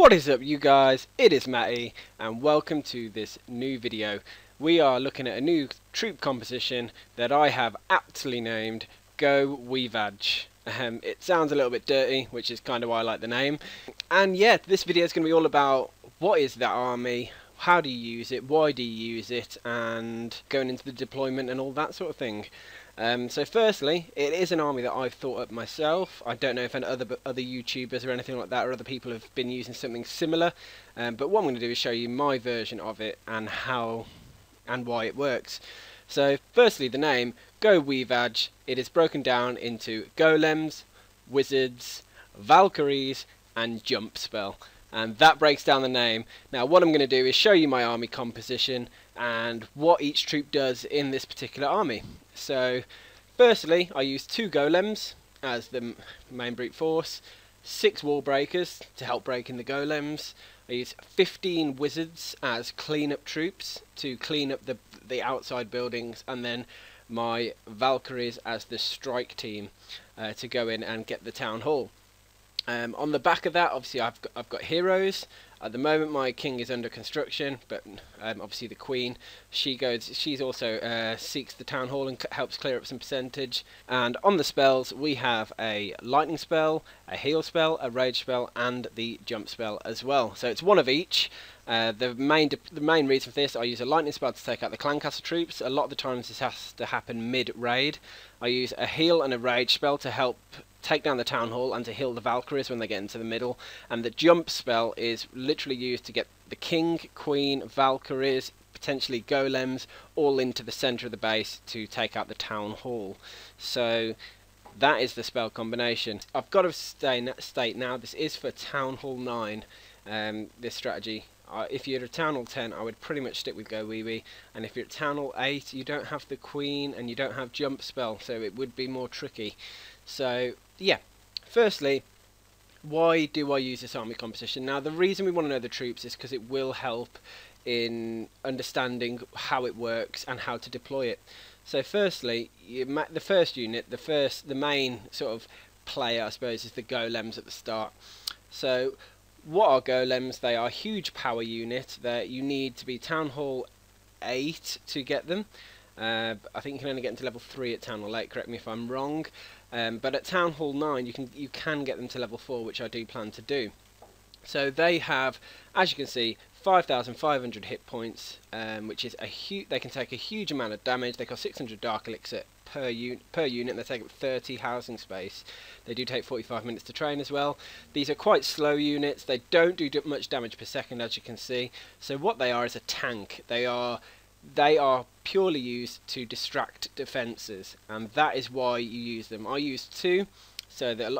What is up, you guys? It is Matty and welcome to this new video. We are looking at a new troop composition that I have aptly named GoWiVaJ. It sounds a little bit dirty, which is kind of why I like the name. And yeah, this video is going to be all about what is that army, how do you use it, why do you use it, and going into the deployment and all that sort of thing. So firstly, it is an army that I've thought up myself. I don't know if any other YouTubers or anything like that or other people have been using something similar, but what I'm going to do is show you my version of it and how and why it works. So firstly, the name GoWiVaJ, it is broken down into golems, wizards, Valkyries and jump spell, and that breaks down the name. Now what I'm going to do is show you my army composition and what each troop does in this particular army. So firstly, I use 2 golems as the main brute force, 6 wall breakers to help break in the golems. I use 15 wizards as clean-up troops to clean up the outside buildings, and then my Valkyries as the strike team to go in and get the town hall. On the back of that, obviously I've got heroes. At the moment my king is under construction, but obviously the queen, she's also seeks the town hall and helps clear up some percentage. And on the spells we have a lightning spell, a heal spell, a rage spell and the jump spell as well. So it's one of each. The main reason for this, I use a lightning spell to take out the clan castle troops. A lot of the times this has to happen mid-raid. I use a heal and a rage spell to help take down the town hall and to heal the Valkyries when they get into the middle, and the jump spell is literally used to get the king, queen, Valkyries, potentially golems all into the centre of the base to take out the town hall. So that is the spell combination. I've got to state now, this is for town hall 9, this strategy. If you're at town hall 10 I would pretty much stick with GoWeVaJ, and if you're at town hall 8 you don't have the queen and you don't have jump spell, so it would be more tricky. So yeah, firstly, why do I use this army composition? Now the reason we want to know the troops is because it will help in understanding how it works and how to deploy it. So firstly, the first unit, the main sort of player I suppose is the golems at the start. So what are golems? They are a huge power unit that you need to be town hall 8 to get them. I think you can only get into level 3 at town hall 8, correct me if I'm wrong. But at town hall 9 you can get them to level 4, which I do plan to do. So they have, as you can see, 5,500 hit points, which is a huge. They can take a huge amount of damage. They cost 600 dark elixir per unit. They take up 30 housing space. They do take 45 minutes to train as well. These are quite slow units. They don't do much damage per second, as you can see. So what they are is a tank. They are purely used to distract defences, and that is why you use them. I use 2 so that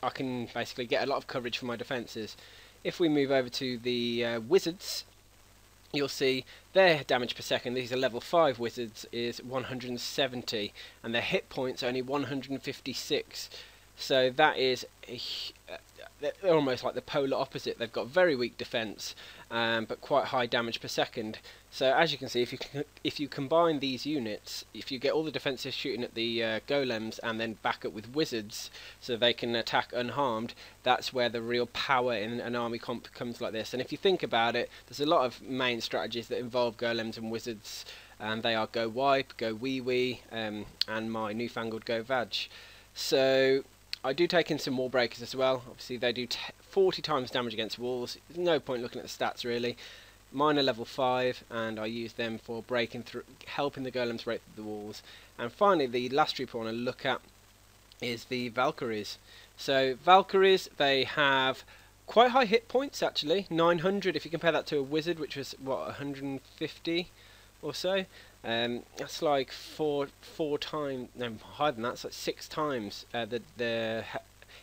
I can basically get a lot of coverage for my defences. If we move over to the wizards, you'll see their damage per second, these are level 5 wizards, is 170 and their hit points only 156. So that is they're almost like the polar opposite. They've got very weak defense, but quite high damage per second. So as you can see, if you combine these units, if you get all the defensive shooting at the golems and then back up with wizards so they can attack unharmed, that's where the real power in an army comp comes like this. And if you think about it, there's a lot of main strategies that involve golems and wizards, and they are GoWiVaJ, GoWeVaJ, and my newfangled GoWiVaJ. So I do take in some wall breakers as well. Obviously they do 40 times damage against walls. There's no point looking at the stats really. Mine are level 5 and I use them for breaking through, helping the golems break through the walls. And finally the last troop I want to look at is the Valkyries. So Valkyries, they have quite high hit points actually, 900 if you compare that to a wizard, which was what, 150 or so. That's like four times, no, higher than that. It's like 6 times the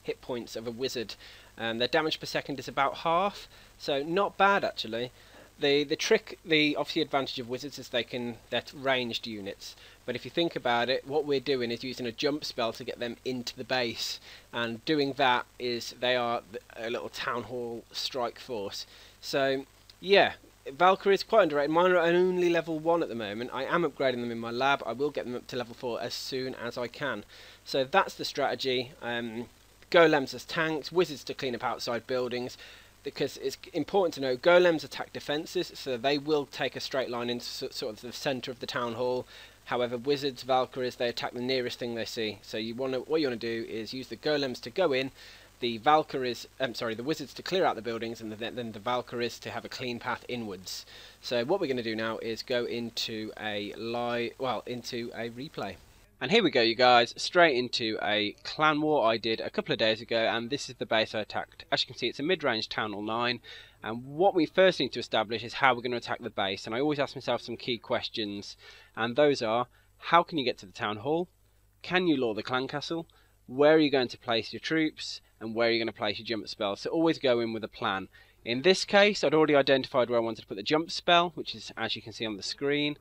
hit points of a wizard. Their damage per second is about half, so not bad actually. The obviously advantage of wizards is they're ranged units, but if you think about it, what we're doing is using a jump spell to get them into the base, and doing that is they are a little town hall strike force. So yeah, Valkyrie is quite underrated. Mine are only level 1 at the moment. I am upgrading them in my lab. I will get them up to level 4 as soon as I can. So that's the strategy. Golems as tanks, wizards to clean up outside buildings, because it's important to know golems attack defences, so they will take a straight line into sort of the centre of the town hall. However, wizards, Valkyries, they attack the nearest thing they see. So what you want to do is use the golems to go in, the Valkyries, the wizards to clear out the buildings, and then the Valkyries to have a clean path inwards. So what we're going to do now is go into a replay. And here we go, you guys, straight into a clan war I did a couple of days ago, and this is the base I attacked. As you can see, it's a mid-range Town Hall 9, and what we first need to establish is how we're going to attack the base. And I always ask myself some key questions, and those are: how can you get to the Town Hall? Can you lure the clan castle? Where are you going to place your troops? And where are you going to place your jump spell? So always go in with a plan. In this case, I'd already identified where I wanted to put the jump spell, which is, as you can see on the screen.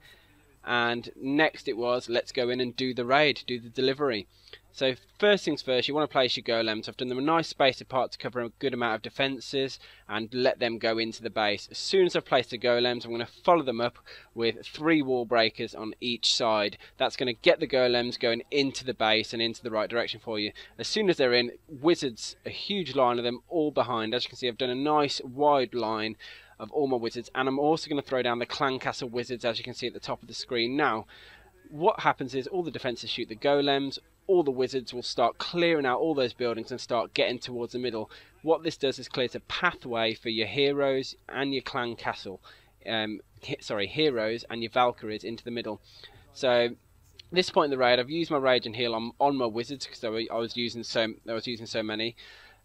And next it was, let's go in and do the raid, do the delivery. So first things first, you want to place your golems. I've done them a nice space apart to cover a good amount of defences and let them go into the base. As soon as I've placed the golems, I'm going to follow them up with 3 wall breakers on each side. That's going to get the golems going into the base and into the right direction for you. As soon as they're in, wizards, a huge line of them all behind. As you can see, I've done a nice wide line of all my wizards, and I'm also going to throw down the clan castle wizards, as you can see at the top of the screen. Now, what happens is all the defences shoot the golems, all the wizards will start clearing out all those buildings and start getting towards the middle. What this does is clears a pathway for your heroes and your clan castle, heroes and your Valkyries into the middle. So at this point in the raid, I've used my rage and heal on my wizards because I was using so many,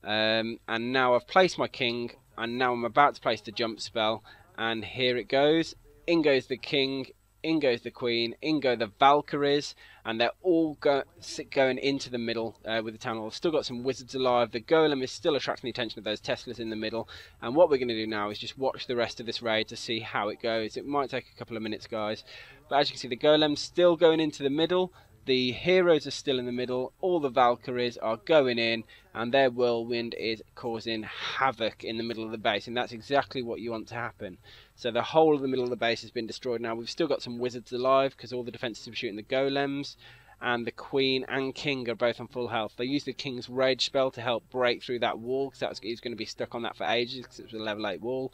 and now I've placed my king. And now I'm about to place the jump spell, and here it goes. In goes the king, in goes the queen, in go the Valkyries, and they're all going into the middle with the town hall. Still got some wizards alive. The golem is still attracting the attention of those Teslas in the middle. And what we're going to do now is just watch the rest of this raid to see how it goes. It might take a couple of minutes, guys. But as you can see, the golem's still going into the middle. The heroes are still in the middle, all the Valkyries are going in, and their whirlwind is causing havoc in the middle of the base, and that's exactly what you want to happen. So the whole of the middle of the base has been destroyed now. We've still got some wizards alive, because all the defences are shooting the golems, and the queen and king are both on full health. They use the king's rage spell to help break through that wall, because he's going to be stuck on that for ages, because it was a level 8 wall.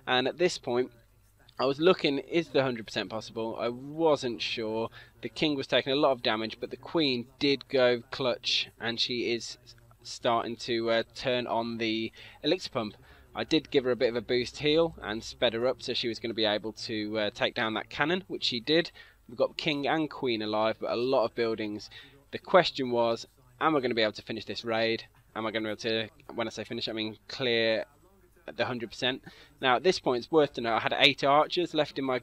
And at this point, I was looking, is the 100% possible? I wasn't sure. The king was taking a lot of damage, but the queen did go clutch, and she is starting to turn on the elixir pump. I did give her a bit of a boost heal and sped her up so she was going to be able to take down that cannon, which she did. We've got king and queen alive, but a lot of buildings. The question was, am I going to be able to finish this raid? Am I going to be able to, when I say finish, I mean clear the 100%. Now at this point it's worth to know I had 8 archers left in my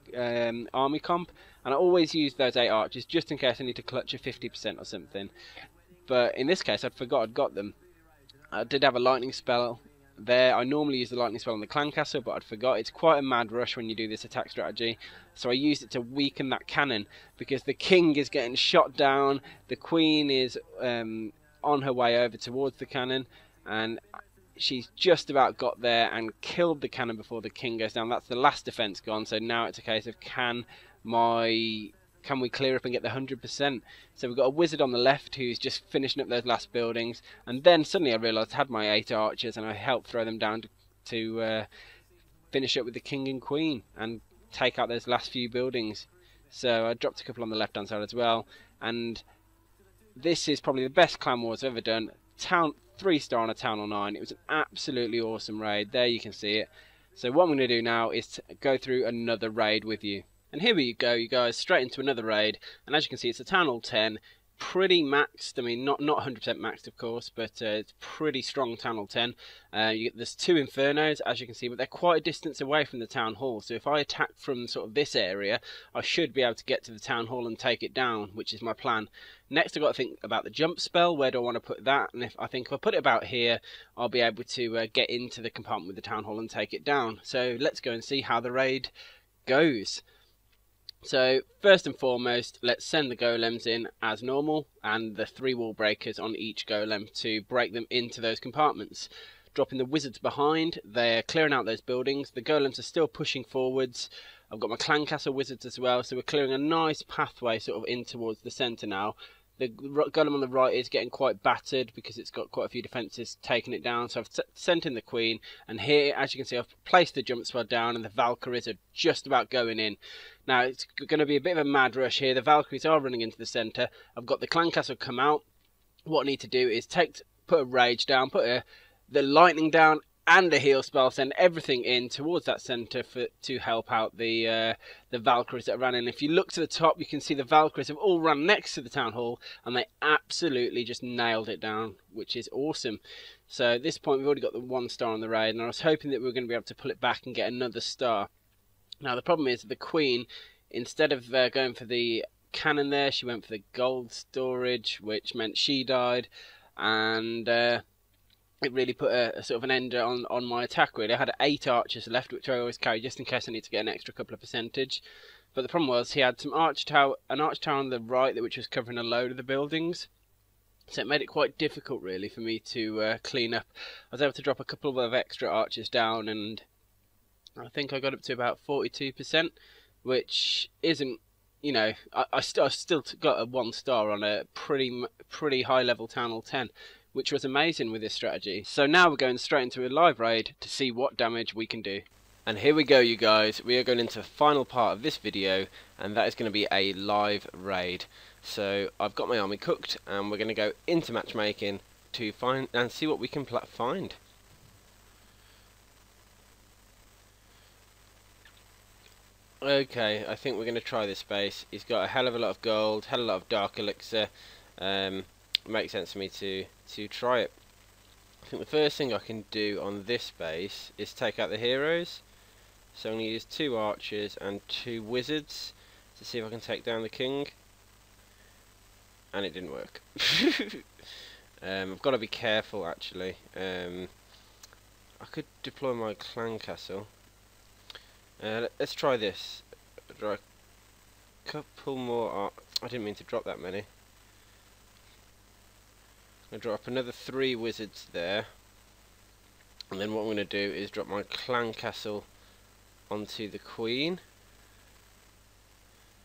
army comp, and I always use those 8 archers just in case I need to clutch a 50% or something. But in this case I'd forgot I'd got them. I did have a lightning spell there. I normally use the lightning spell on the clan castle, but I'd forgot. It's quite a mad rush when you do this attack strategy, so I used it to weaken that cannon because the king is getting shot down, the queen is on her way over towards the cannon, and she's just about got there and killed the cannon before the king goes down. That's the last defense gone, so now it's a case of can we clear up and get the 100%? So we've got a wizard on the left who's just finishing up those last buildings, and then suddenly I realised I had my 8 archers and I helped throw them down to finish up with the king and queen and take out those last few buildings. So I dropped a couple on the left hand side as well, and this is probably the best clan wars I've ever done. 3-star on a Town Hall 9. It was an absolutely awesome raid. There you can see it. So what I'm going to do now is to go through another raid with you. And here we go, you guys, straight into another raid. And as you can see, it's a Town Hall 10. Pretty maxed. I mean, not 100% maxed, of course, but it's pretty strong Town Hall 10. There's 2 Infernos, as you can see, but they're quite a distance away from the Town Hall. So if I attack from sort of this area, I should be able to get to the Town Hall and take it down, which is my plan. Next, I've got to think about the jump spell. Where do I want to put that? And I think if I put it about here, I'll be able to get into the compartment with the Town Hall and take it down. So let's go and see how the raid goes. So first and foremost, let's send the golems in as normal, and the 3 wall breakers on each golem to break them into those compartments. Dropping the wizards behind, they're clearing out those buildings. The golems are still pushing forwards. I've got my clan castle wizards as well, so we're clearing a nice pathway sort of in towards the centre now. The golem on the right is getting quite battered because it's got quite a few defences taking it down. So I've sent in the queen, and here, as you can see, I've placed the jump spell down, and the Valkyries are just about going in. Now it's going to be a bit of a mad rush here. The Valkyries are running into the centre. I've got the clan castle come out. What I need to do is put a rage down, put the lightning down, and a heal spell, send everything in towards that centre to help out the Valkyries that ran in. If you look to the top, you can see the Valkyries have all run next to the town hall, and they absolutely just nailed it down, which is awesome. So at this point, we've already got the 1 star on the raid, and I was hoping that we were going to be able to pull it back and get another star. Now the problem is the Queen, instead of going for the cannon there, she went for the gold storage, which meant she died, and it really put a sort of an ender on my attack really. I had 8 archers left, which I always carry just in case I need to get an extra couple of percentage. But the problem was he had some an arch tower on the right which was covering a load of the buildings. So it made it quite difficult really for me to clean up. I was able to drop a couple of extra archers down, and I think I got up to about 42%, which isn't, you know, I still got a 1 star on a pretty high level town hall 10. Which was amazing with this strategy. So now we're going straight into a live raid to see what damage we can do. And here we go, you guys. We are going into the final part of this video, and that is going to be a live raid. So I've got my army cooked, and we're going to go into matchmaking to find and see what we can find. Okay, I think we're going to try this base. He's got a hell of a lot of gold, hell of a lot of dark elixir. Makes sense for me to try it. I think the first thing I can do on this base is take out the heroes. So I'm going to use 2 archers and 2 wizards to see if I can take down the king. And it didn't work. I've got to be careful actually. I could deploy my clan castle. Let's try this. Draw a couple more. I didn't mean to drop that many. I'm going to drop another 3 wizards there, and then what I'm going to do is drop my clan castle onto the queen,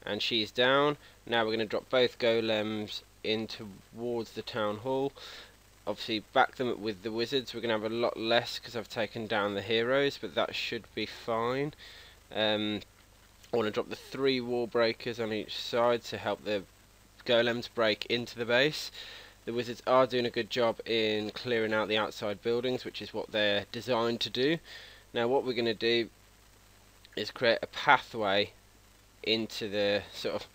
and she's down. Now we're going to drop both golems in towards the town hall. Obviously back them up with the wizards. We're going to have a lot less because I've taken down the heroes, but that should be fine. I want to drop the 3 wall breakers on each side to help the golems break into the base. The wizards are doing a good job in clearing out the outside buildings, which is what they're designed to do. Now what we're going to do is create a pathway into the sort of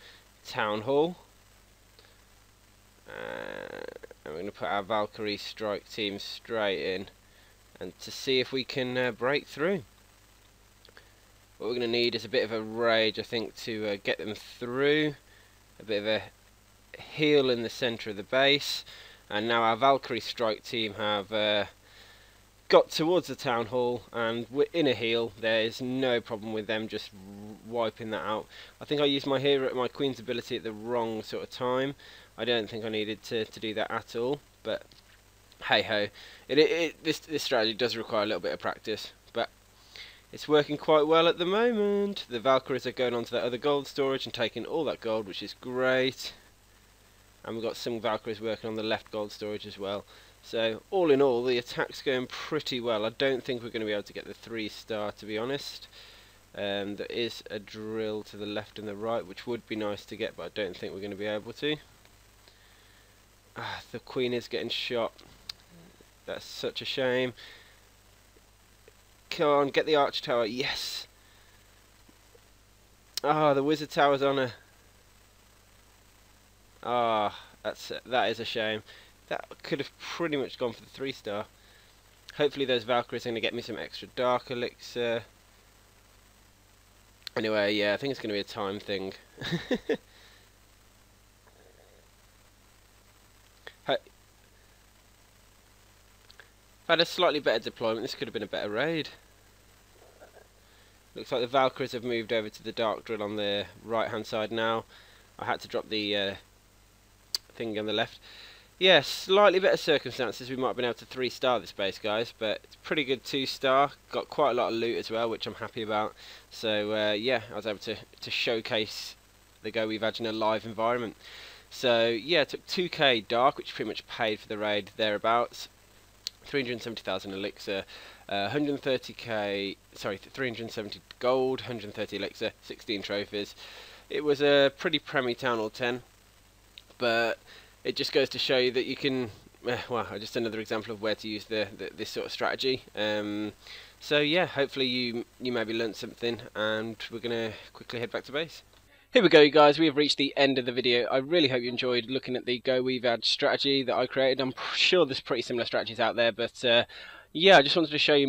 town hall. And we're going to put our Valkyrie strike team straight in, and to see if we can break through. What we're going to need is a bit of a rage, I think, to get them through. A bit of a heal in the centre of the base, and now our Valkyrie strike team have got towards the town hall, and we're in a heal. There is no problem with them just wiping that out. I think I used my queen's ability at the wrong sort of time. I don't think I needed to do that at all, but hey ho, this strategy does require a little bit of practice, but it's working quite well at the moment. The Valkyries are going on to that other gold storage and taking all that gold, which is great. And we've got some Valkyries working on the left gold storage as well. So all in all, the attack's going pretty well. I don't think we're going to be able to get the 3 star, to be honest. There is a drill to the left and the right, which would be nice to get, but I don't think we're going to be able to. The queen is getting shot. That's such a shame. Come on, get the arch tower. Yes. The wizard tower's on her. That is a shame. That could have pretty much gone for the 3 star. Hopefully those Valkyries are going to get me some extra dark elixir. Anyway, yeah, I think it's going to be a time thing. If I had a slightly better deployment, this could have been a better raid. Looks like the Valkyries have moved over to the dark drill on the right hand side now. I had to drop the thing on the left. Yeah, slightly better circumstances. We might have been able to 3 star this base, guys, but it's pretty good 2 star. Got quite a lot of loot as well, which I'm happy about. So yeah, I was able to showcase the GoWiVaJ in a live environment. So yeah, it took 2k dark, which pretty much paid for the raid thereabouts. 370,000 elixir, 130k, sorry, 370 gold, 130 elixir, 16 trophies. It was a pretty Premi Town Hall 10, but it just goes to show you that you can, well, just another example of where to use this sort of strategy. So yeah, hopefully you maybe learnt something, and we're going to quickly head back to base. Here we go, you guys. We have reached the end of the video. I really hope you enjoyed looking at the GoWiVaJ strategy that I created. I'm sure there's pretty similar strategies out there, but yeah, I just wanted to show you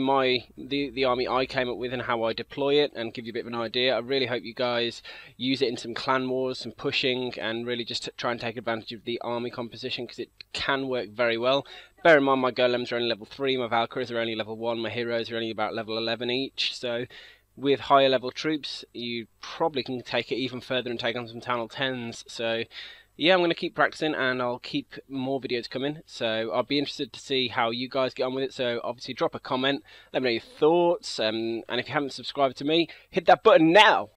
the army I came up with and how I deploy it, and give you a bit of an idea. I really hope you guys use it in some clan wars, some pushing, and really just try and take advantage of the army composition, because it can work very well. Bear in mind my golems are only level 3, my Valkyries are only level 1, my heroes are only about level 11 each, so with higher level troops you probably can take it even further and take on some Town Hall 10s. So yeah, I'm going to keep practicing, and I'll keep more videos coming, so I'll be interested to see how you guys get on with it. So obviously drop a comment, let me know your thoughts, and if you haven't subscribed to me, hit that button now.